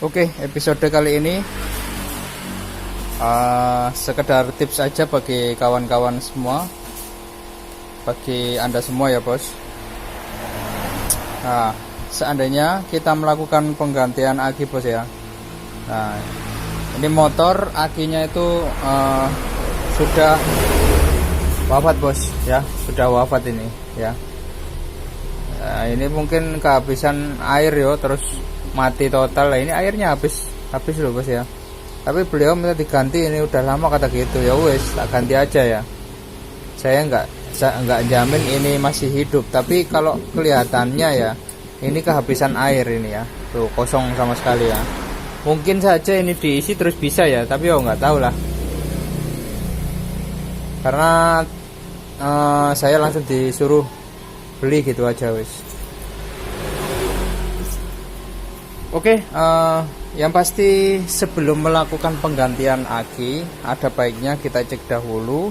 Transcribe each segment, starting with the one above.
Oke, episode kali ini sekedar tips aja bagi kawan-kawan semua, bagi Anda semua ya bos. Nah, seandainya kita melakukan penggantian aki bos ya. Nah, ini motor akinya itu sudah wafat bos ya, sudah wafat ini ya. Nah, ini mungkin kehabisan air yo, terus mati total lah. Ini airnya habis loh bos ya. Tapi beliau minta diganti, ini udah lama kata gitu. Ya wes, tak ganti aja ya. Saya nggak jamin ini masih hidup, tapi kalau kelihatannya ya ini kehabisan air ini ya. Tuh kosong sama sekali ya. Mungkin saja ini diisi terus bisa ya, tapi oh nggak tahu lah. Karena saya langsung disuruh beli gitu aja wes. Oke, yang pasti sebelum melakukan penggantian aki, ada baiknya kita cek dahulu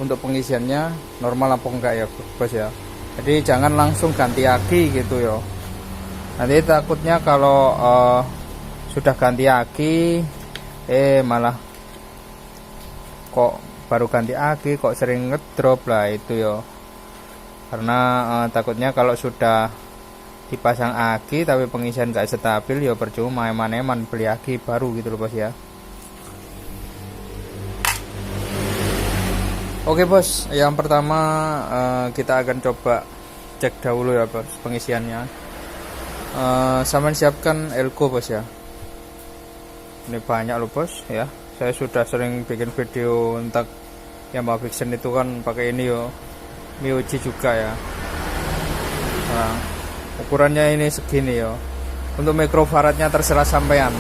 untuk pengisiannya normal apa enggak ya bos ya. Jadi jangan langsung ganti aki gitu ya. Nanti takutnya kalau sudah ganti aki, malah kok baru ganti aki kok sering ngedrop lah itu ya. Karena takutnya kalau sudah dipasang aki tapi pengisian gak stabil ya percuma, eman-eman beli aki baru gitu loh bos ya. Oke bos, yang pertama kita akan coba cek dahulu ya bos pengisiannya. Sama siapkan elko bos ya. Ini banyak loh bos ya. Saya sudah sering bikin video tentang Yamaha Vision itu kan pakai ini yo, Miuji juga ya. Nah, ukurannya ini segini ya. Untuk mikrofaradnya terserah sampean.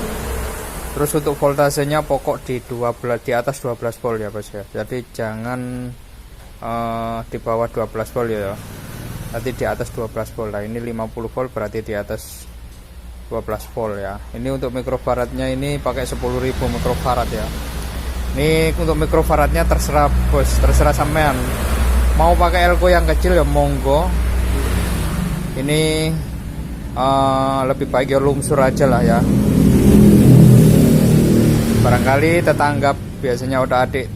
Terus untuk voltasenya pokok di atas 12 volt ya bos ya. Jadi jangan di bawah 12 volt ya. Nanti di atas 12 volt lah. Ini 50 volt berarti di atas 12 volt ya. Ini untuk mikrofaradnya ini pakai 10.000 mikrofarad ya. Ini untuk mikrofaradnya terserah bos, terserah sampean. Mau pakai elko yang kecil ya monggo. Ini lebih baik ya lungsur aja lah ya. Barangkali tetangga biasanya udah adik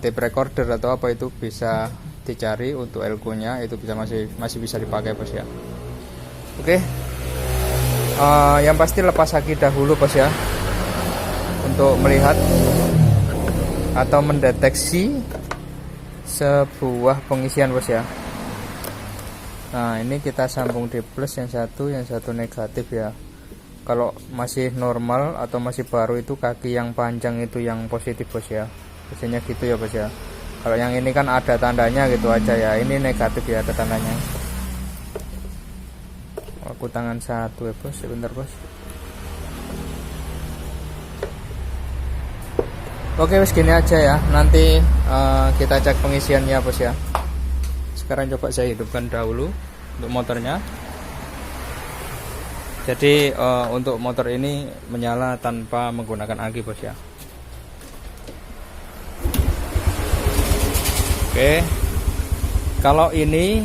tape recorder atau apa itu bisa dicari untuk elko nya, itu bisa masih bisa dipakai bos ya. Oke, yang pasti lepas aki dahulu bos ya, untuk melihat atau mendeteksi sebuah pengisian bos ya. Nah ini kita sambung di plus, yang satu negatif ya. Kalau masih normal atau masih baru itu kaki yang panjang itu yang positif bos ya. Biasanya gitu ya bos ya. Kalau yang ini kan ada tandanya gitu aja ya. Ini negatif ya, ada tandanya. Aku tangan satu ya bos, sebentar bos. Oke wes gini aja ya. Nanti kita cek pengisiannya bos ya. Sekarang coba saya hidupkan dahulu untuk motornya. Jadi untuk motor ini menyala tanpa menggunakan aki bos ya. Oke, kalau ini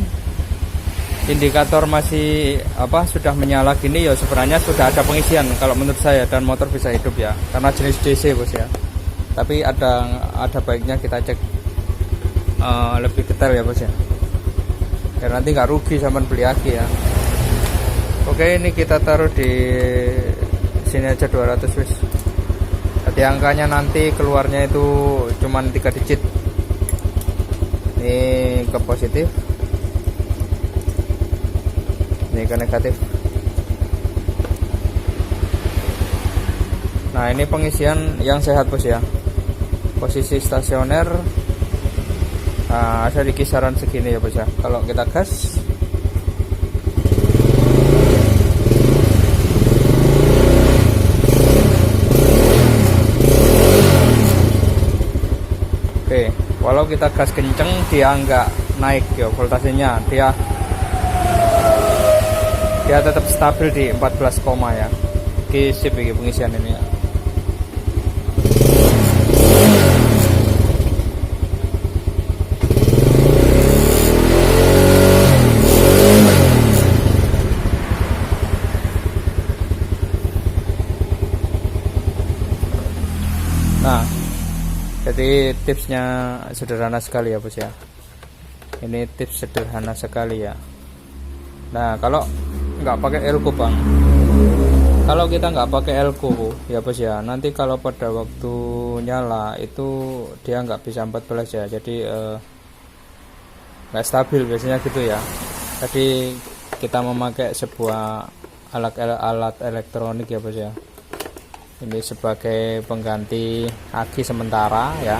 indikator masih sudah menyala gini ya sebenarnya sudah ada pengisian kalau menurut saya, dan motor bisa hidup ya, karena jenis DC bos ya. Tapi ada baiknya kita cek lebih detail ya bos ya, biar nanti nggak rugi sama beli aki ya. Oke, ini kita taruh di sini aja 200 wis. Nanti angkanya nanti keluarnya itu cuman 3 digit. Ini ke positif, ini ke negatif. Nah ini pengisian yang sehat bos ya. Posisi stasioner ada di kisaran segini ya bos ya. Kalau kita gas, oke, walau kita gas kenceng dia nggak naik ya voltasenya, dia tetap stabil di 14, ya. Oke, sip ya pengisian ini ya. Jadi tipsnya sederhana sekali ya bos ya. Ini tips sederhana sekali ya. Nah kalau nggak pakai elko bang, kalau kita nggak pakai elko ya bos ya, nanti kalau pada waktu nyala itu dia nggak bisa 14 ya. Jadi nggak stabil biasanya gitu ya. Jadi kita memakai sebuah alat elektronik ya bos ya. Ini sebagai pengganti aki sementara ya.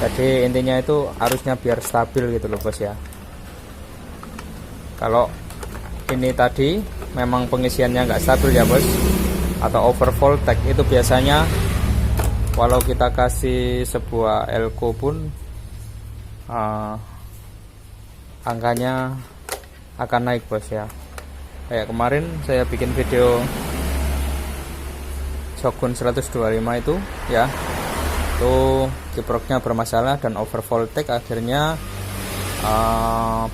Jadi intinya itu harusnya biar stabil gitu loh bos ya. Kalau ini tadi memang pengisiannya nggak stabil ya bos, atau over voltage, itu biasanya walau kita kasih sebuah elko pun angkanya akan naik bos ya. Kayak kemarin saya bikin video Shogun 125 itu ya, itu kiproknya bermasalah dan over voltage, akhirnya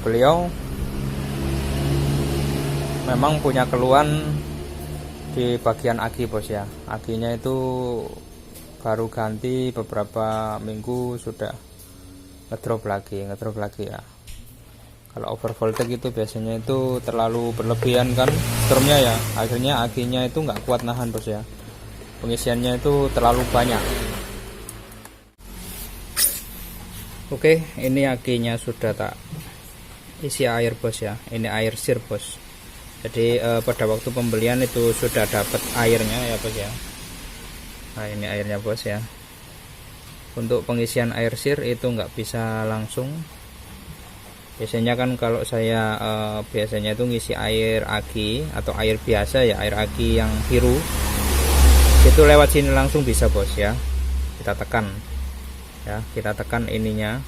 beliau memang punya keluhan di bagian aki bos ya. Akinya itu baru ganti beberapa minggu sudah ngedrop lagi ya. Kalau over voltage itu biasanya itu terlalu berlebihan kan strumnya ya, akhirnya akinya itu nggak kuat nahan bos ya, pengisiannya itu terlalu banyak. Oke, ini akinya sudah tak isi air bos ya, ini air sir bos. Jadi pada waktu pembelian itu sudah dapat airnya ya bos ya. Nah ini airnya bos ya. Untuk pengisian air sir itu nggak bisa langsung. Biasanya kan kalau saya biasanya itu ngisi air aki atau air biasa ya, air aki yang biru, itu lewat sini langsung bisa bos ya. Kita tekan ya, kita tekan ininya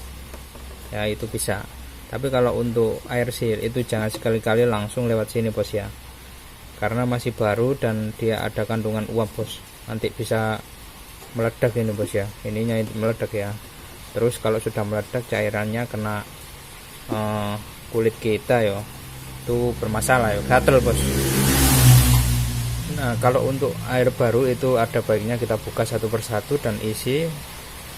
ya, itu bisa. Tapi kalau untuk air sir itu jangan sekali-kali langsung lewat sini bos ya, karena masih baru dan dia ada kandungan uap bos, nanti bisa meledak ini bos ya, ininya itu meledak ya. Terus kalau sudah meledak cairannya kena kulit kita ya, itu bermasalah ya, gatel bos. Nah kalau untuk air baru itu ada baiknya kita buka satu persatu dan isi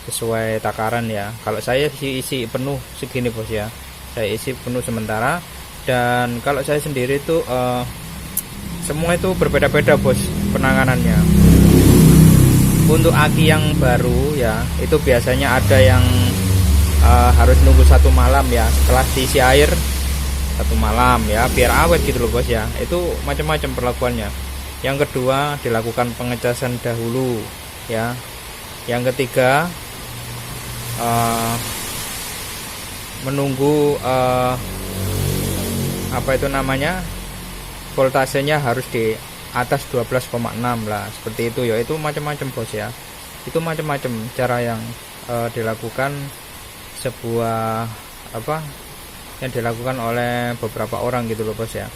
sesuai takaran ya. Kalau saya isi penuh segini bos ya, saya isi penuh sementara. Dan kalau saya sendiri itu semua itu berbeda-beda bos penanganannya. Untuk aki yang baru ya, itu biasanya ada yang harus nunggu 1 malam ya, setelah diisi air 1 malam ya, biar awet gitu loh bos ya. Itu macam-macam perlakuannya. Yang kedua dilakukan pengecasan dahulu ya. Yang ketiga menunggu apa itu namanya, voltasenya harus di atas 12,6 lah, seperti itu ya. Itu macam-macam bos ya, itu macam-macam cara yang dilakukan sebuah apa yang dilakukan oleh beberapa orang gitu loh bos ya,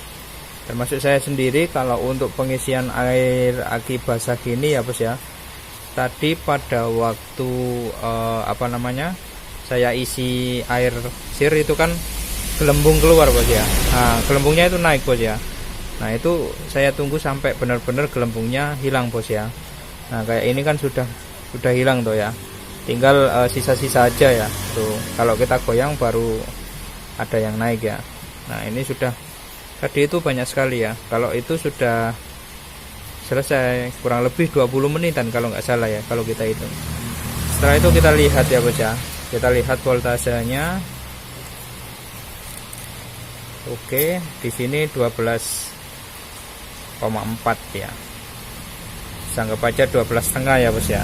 termasuk saya sendiri. Kalau untuk pengisian air aki basah gini ya bos ya, tadi pada waktu apa namanya, saya isi air sir itu kan gelembung keluar bos ya. Nah gelembungnya itu naik bos ya. Nah itu saya tunggu sampai benar-benar gelembungnya hilang bos ya. Nah kayak ini kan sudah hilang tuh ya, tinggal sisa-sisa aja ya tuh. Kalau kita goyang baru ada yang naik ya. Nah ini sudah, tadi itu banyak sekali ya. Kalau itu sudah selesai kurang lebih 20 menitan kalau nggak salah ya, kalau kita itu. Setelah itu kita lihat ya bos ya, kita lihat voltasenya. Oke, di sini 12,4 ya, anggap aja 12,5 ya bos ya.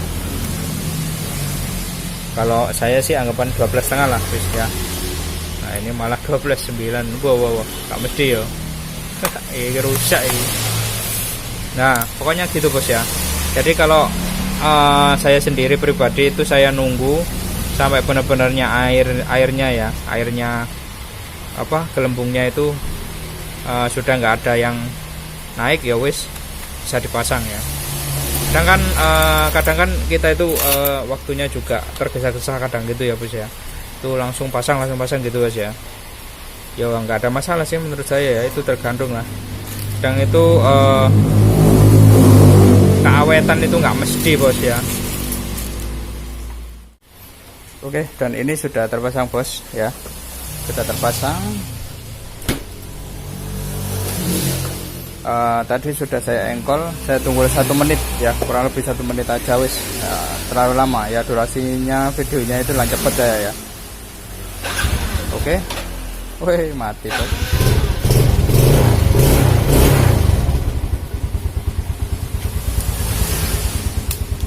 Kalau saya sih anggapan 12,5 lah bos ya. Nah ini malah 12,9. Wow, gak mesti yo. Ini rusak ini. Nah pokoknya gitu bos ya. Jadi kalau saya sendiri pribadi itu saya nunggu sampai benar-benarnya airnya ya, airnya apa, gelembungnya itu sudah nggak ada yang naik ya wis, bisa dipasang ya. Kadang kan kita itu waktunya juga tergesa-gesa kadang gitu ya bos ya, itu langsung pasang gitu bos ya. Ya nggak ada masalah sih menurut saya ya, itu tergantung lah. Kadang itu keawetan itu nggak mesti bos ya. Oke, dan ini sudah terpasang bos ya, sudah terpasang. Tadi sudah saya engkol, saya tunggu 1 menit ya, kurang lebih 1 menit aja wis, terlalu lama ya durasinya videonya itu lah cepet saya ya. Oke, wih mati bos.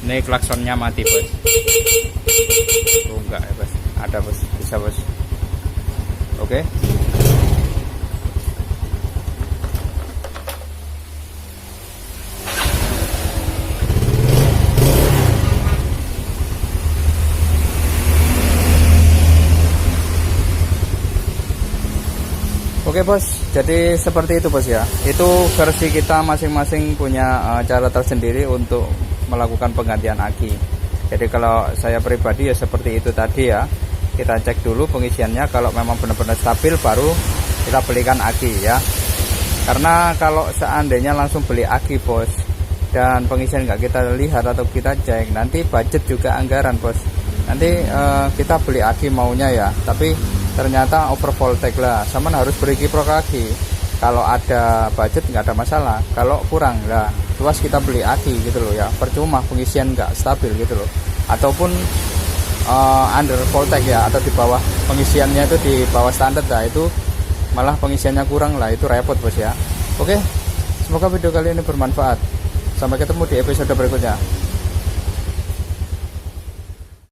Ini klaksonnya mati bos. Oh enggak ya bos, ada bos, bisa bos. Oke. Oke bos, jadi seperti itu bos ya. Itu versi kita masing-masing punya cara tersendiri untuk melakukan penggantian aki. Jadi kalau saya pribadi ya seperti itu tadi ya. Kita cek dulu pengisiannya, kalau memang benar-benar stabil baru kita belikan aki ya. Karena kalau seandainya langsung beli aki bos dan pengisian nggak kita lihat atau kita cek, nanti budget juga anggaran bos. Nanti kita beli aki maunya ya, tapi ternyata over voltage lah, sama harus beri kiprok lagi. Kalau ada budget nggak ada masalah, kalau kurang lah luas kita beli aki gitu loh ya, percuma pengisian nggak stabil gitu loh. Ataupun under voltage ya, atau di bawah pengisiannya itu di bawah standar lah, itu malah pengisiannya kurang lah, itu repot bos ya. Oke, semoga video kali ini bermanfaat. Sampai ketemu di episode berikutnya.